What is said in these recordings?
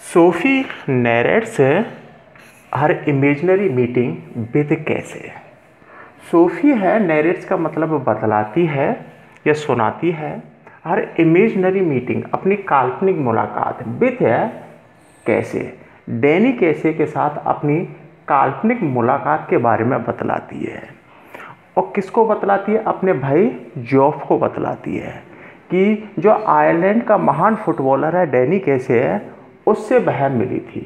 Sophie narrates her imaginary meeting with कैसे। Sophie है, नैरेट्स का मतलब बतलाती है या सुनाती है, हर इमेजनरी मीटिंग अपनी काल्पनिक मुलाकात विथ है कैसे, डैनी कैसे के साथ अपनी काल्पनिक मुलाकात के बारे में बतलाती है। और किसको बतलाती है? अपने भाई जॉफ को बतलाती है कि जो आयरलैंड का महान फुटबॉलर है डैनी कैसे है, उससे वह मिली थी।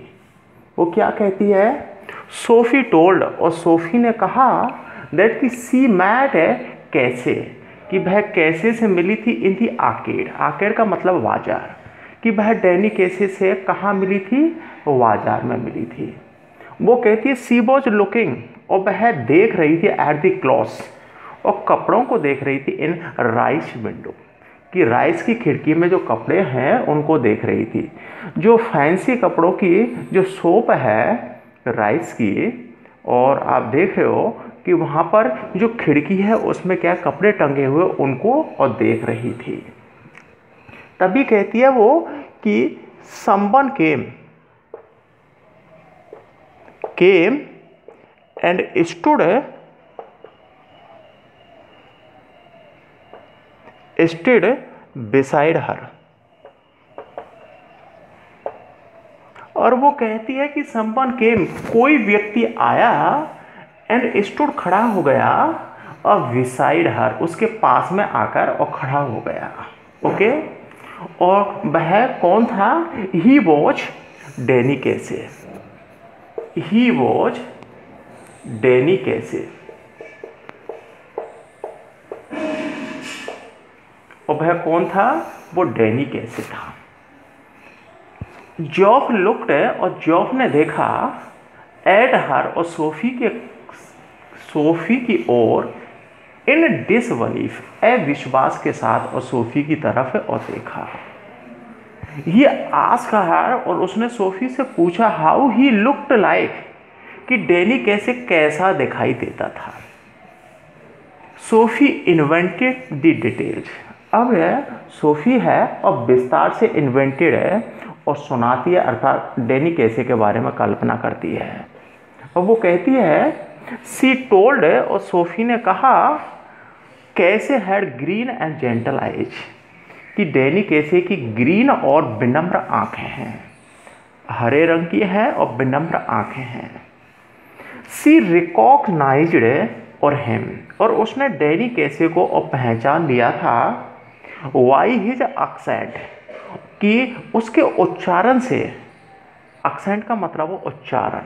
वो क्या कहती है? सोफी टोल्ड, और सोफी ने कहा दैट कि सी मैट है कैसे, कि वह कैसे से मिली थी इन दी आर्केड। आर्केड का मतलब बाजार, कि वह डैनी कैसे से कहाँ मिली थी? बाजार में मिली थी। वो कहती है सी वॉज लुकिंग, और वह देख रही थी एट द क्लॉथ्स, और कपड़ों को देख रही थी इन राइस विंडो, कि राइस की खिड़की में जो कपड़े हैं उनको देख रही थी। जो फैंसी कपड़ों की जो शॉप है राइस की, और आप देख रहे हो कि वहाँ पर जो खिड़की है उसमें क्या कपड़े टंगे हुए उनको और देख रही थी। तभी कहती है वो कि someone came and stood beside her. और वो कहती है कि समवन केम, कोई व्यक्ति आया, एंड स्टूड खड़ा हो गया, और बिसाइड हर, उसके पास में आकर और खड़ा हो गया। ओके, और वह कौन था? ही वॉज डैनी कैसे। ही वॉज डैनी कैसे, और वह कौन था? वो डैनी कैसे था। जॉफ लुक्ड, और जॉफ ने देखा एट हर, और सोफी की ओर इन डिसबिलीफ, अविश्वास के साथ, और सोफी की तरफ और देखा। ये आस्क्ड हर, और उसने सोफी से पूछा हाउ ही लुक्ड लाइक, कि डैनी कैसा दिखाई देता था। Sophie invented the details. अब सोफी है और विस्तार से इन्वेंटेड है और सुनाती है, अर्थात डैनी कैसे के बारे में कल्पना करती है। और वो कहती है सी टोल्ड, और सोफी ने कहा कैसे had green and gentle eyes, कि डैनी कैसे की ग्रीन और विनम्र आंखें हैं, हरे रंग की है और विनम्र आंखें हैं। सी रिकॉग्नाइज्ड और हिम, और उसने डैनी कैसे को और पहचान लिया था वाई हिज एक्सेंट, कि उसके उच्चारण से, एक्सेंट का मतलब वो उच्चारण,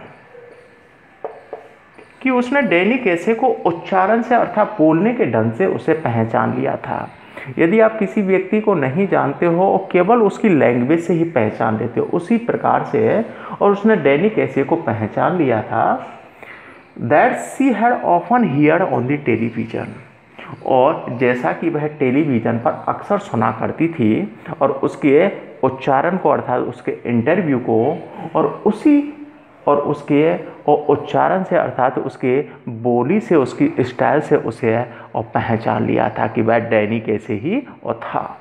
कि उसने डैनी कैसे को उच्चारण से अर्थात बोलने के ढंग से उसे पहचान लिया था। यदि आप किसी व्यक्ति को नहीं जानते हो और केवल उसकी लैंग्वेज से ही पहचान लेते हो, उसी प्रकार से है, और उसने डैनी कैसे को पहचान लिया था that she had often heard on the television, और जैसा कि वह टेलीविज़न पर अक्सर सुना करती थी, और उसके उच्चारण को अर्थात उसके इंटरव्यू को, और उसके उच्चारण से अर्थात उसके बोली से, उसकी स्टाइल से उसे और पहचान लिया था कि वह डैनी कैसे ही और था।